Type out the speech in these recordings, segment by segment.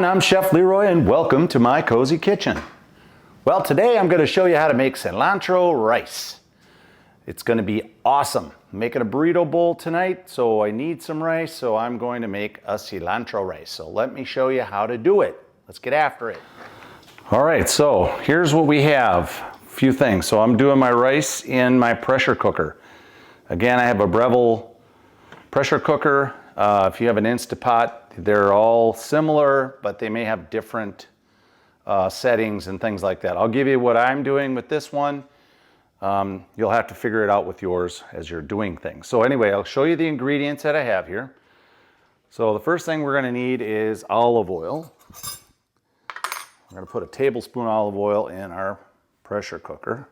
I'm Chef Leroy and welcome to my cozy kitchen. Well, today I'm going to show you how to make cilantro rice. It's going to be awesome. I'm making a burrito bowl tonight, so I need some rice, so I'm going to make a cilantro rice. So let me show you how to do it. Let's get after it. All right, so here's what we have. A few things. So I'm doing my rice in my pressure cooker. Again, I have a Breville pressure cooker. If you have an Instapot, they're all similar, but they may have different settings and things like that. I'll give you what I'm doing with this one. You'll have to figure it out with yours as you're doing things. So anyway, I'll show you the ingredients that I have here. So the first thing we're going to need is olive oil. We're going to put a tablespoon olive oil in our pressure cooker,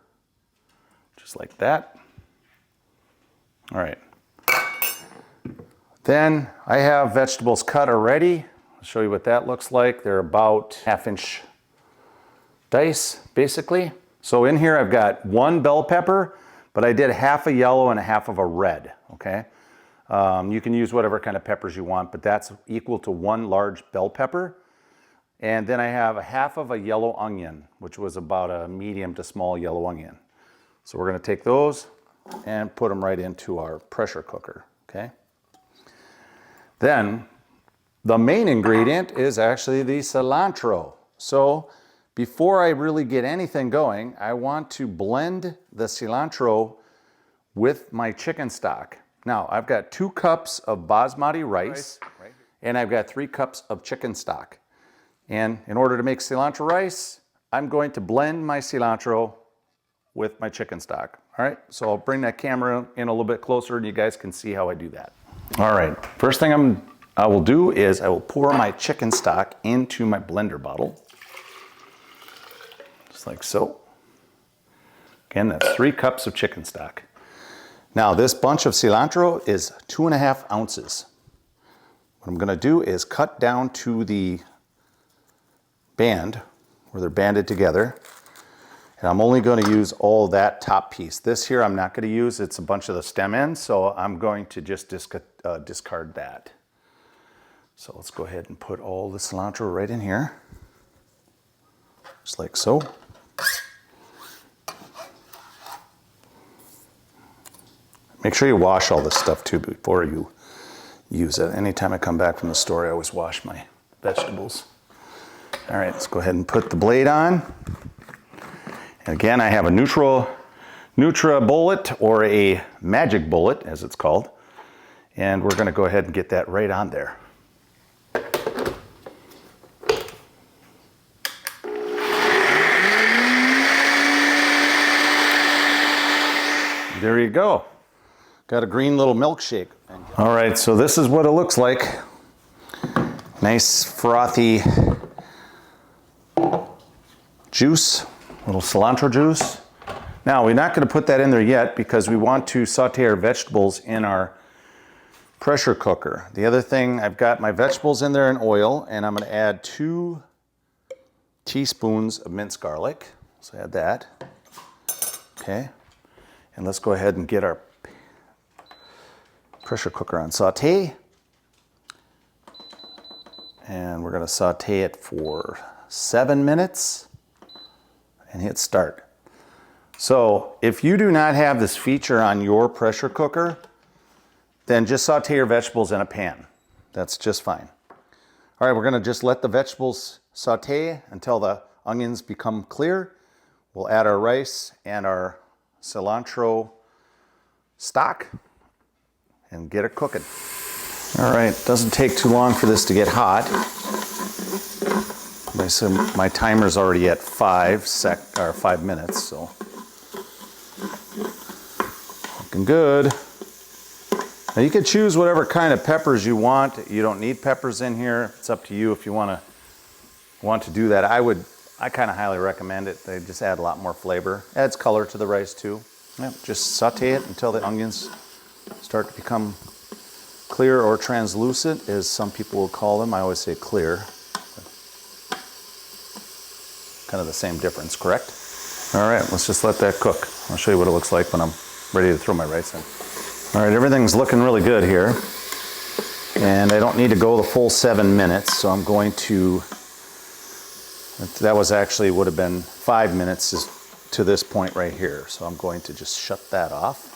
just like that. All right. Then I have vegetables cut already. I'll show you what that looks like. They're about 1/2-inch dice, basically. So in here I've got 1 bell pepper, but I did 1/2 a yellow and 1/2 of a red, okay? You can use whatever kind of peppers you want, but that's equal to 1 large bell pepper. And then I have 1/2 of a yellow onion, which was about a medium to small yellow onion. So we're gonna take those and put them right into our pressure cooker, okay? Then the main ingredient is actually the cilantro. So before I really get anything going, I want to blend the cilantro with my chicken stock. Now, I've got 2 cups of basmati rice, and I've got 3 cups of chicken stock. And in order to make cilantro rice, I'm going to blend my cilantro with my chicken stock. All right, so I'll bring that camera in a little bit closer and you guys can see how I do that. All right, first thing I will do is I will pour my chicken stock into my blender bottle. Just like so. Again, that's 3 cups of chicken stock. Now this bunch of cilantro is 2.5 ounces. What I'm gonna do is cut down to the band, where they're banded together. And I'm only going to use all that top piece. This here I'm not going to use, it's a bunch of the stem ends, so I'm going to just discard that. So let's go ahead and put all the cilantro right in here, just like so. Make sure you wash all this stuff too before you use it. Anytime I come back from the store, I always wash my vegetables. All right, let's go ahead and put the blade on. Again, I have a Nutra bullet, or a magic bullet as it's called. And we're gonna go ahead and get that right on there. There you go. Got a green little milkshake. All right, so this is what it looks like. Nice frothy juice. Little cilantro juice. Now, we're not going to put that in there yet because we want to saute our vegetables in our pressure cooker. The other thing, I've got my vegetables in there in oil, and I'm going to add 2 teaspoons of minced garlic. So add that. Okay. And let's go ahead and get our pressure cooker on saute. And we're going to saute it for 7 minutes. And hit start. So if you do not have this feature on your pressure cooker, then just saute your vegetables in a pan. That's just fine. All right, we're gonna just let the vegetables saute until the onions become clear. We'll add our rice and our cilantro stock and get it cooking. All right, doesn't take too long for this to get hot. My timer's already at 5 minutes, so looking good. Now you can choose whatever kind of peppers you want. You don't need peppers in here. It's up to you if you want to do that. I kind of highly recommend it. They just add a lot more flavor. Adds color to the rice too. Yep, just saute it until the onions start to become clear or translucent, as some people will call them. I always say clear. Kind of the same difference, correct? All right, let's just let that cook. I'll show you what it looks like when I'm ready to throw my rice in. All right, everything's looking really good here. And I don't need to go the full 7 minutes, so I'm going to That was actually would have been 5 minutes to this point right here. So I'm going to just shut that off.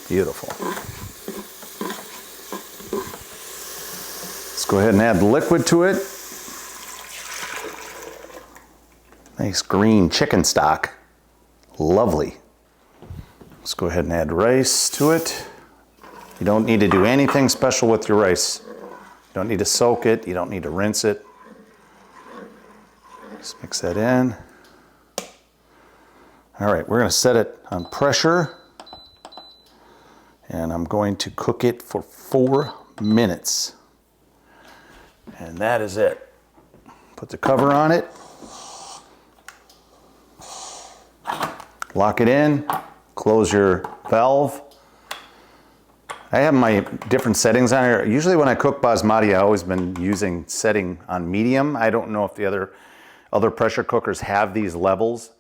Beautiful. Let's go ahead and add the liquid to it. Nice green chicken stock. Lovely. Let's go ahead and add rice to it. You don't need to do anything special with your rice. You don't need to soak it. You don't need to rinse it. Just mix that in. All right, we're going to set it on pressure. And I'm going to cook it for 4 minutes. And that is it. Put the cover on it. Lock it in. Close your valve. I have my different settings on here. Usually when I cook basmati, I've always been using setting on medium. I don't know if the other pressure cookers have these levels.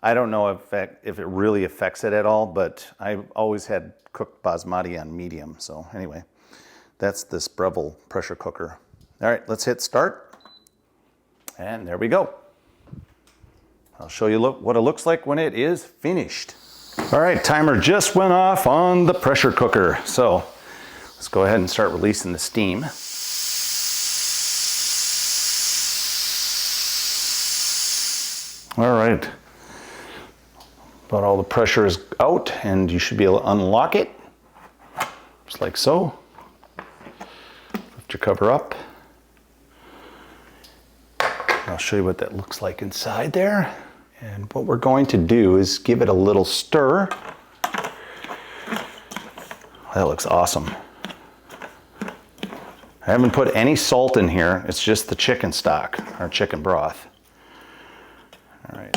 I don't know if it really affects it at all, but I've always had cooked basmati on medium. So anyway, that's this Breville pressure cooker. All right, let's hit start. And there we go. I'll show you what it looks like when it is finished. All right, timer just went off on the pressure cooker. So let's go ahead and start releasing the steam. All right. About all the pressure is out, and you should be able to unlock it, just like so. Lift your cover up. I'll show you what that looks like inside there. And what we're going to do is give it a little stir. That looks awesome. I haven't put any salt in here. It's just the chicken stock, or chicken broth. All right.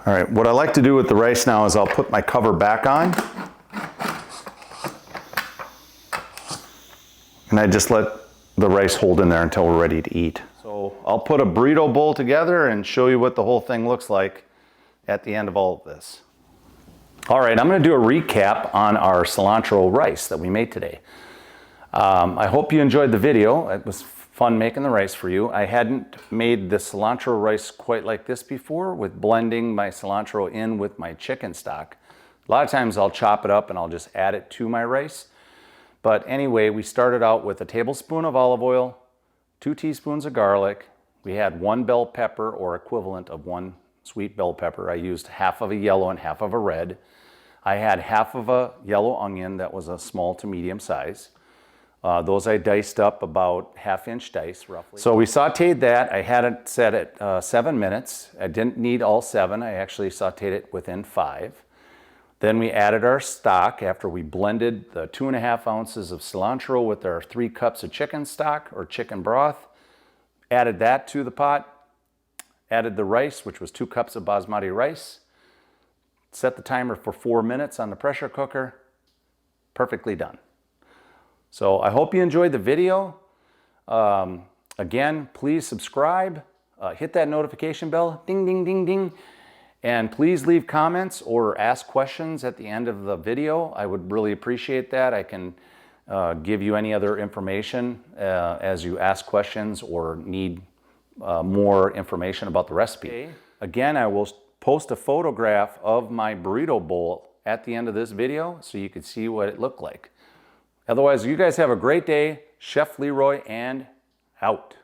All right, what I like to do with the rice now is I'll put my cover back on. And I just let the rice hold in there until we're ready to eat. So I'll put a burrito bowl together and show you what the whole thing looks like at the end of all of this. All right, I'm gonna do a recap on our cilantro rice that we made today. I hope you enjoyed the video. It was fun making the rice for you. I hadn't made the cilantro rice quite like this before, with blending my cilantro in with my chicken stock. A lot of times I'll chop it up and I'll just add it to my rice. But anyway, we started out with a tablespoon of olive oil, 2 teaspoons of garlic. We had 1 bell pepper, or equivalent of 1 sweet bell pepper. I used half of a yellow and half of a red. I had half of a yellow onion that was a small to medium size. Those I diced up about 1/2-inch dice roughly. So we sauteed that. I had it set at 7 minutes. I didn't need all 7. I actually sauteed it within 5. Then we added our stock after we blended the 2½ ounces of cilantro with our 3 cups of chicken stock or chicken broth. Added that to the pot. Added the rice, which was 2 cups of basmati rice. Set the timer for 4 minutes on the pressure cooker. Perfectly done. So I hope you enjoyed the video. Again, please subscribe, hit that notification bell, ding, ding, ding, ding. And please leave comments or ask questions at the end of the video. I would really appreciate that. I can give you any other information as you ask questions or need more information about the recipe. Again, I will post a photograph of my burrito bowl at the end of this video so you can see what it looked like. Otherwise, you guys have a great day. Chef Leroy, and out.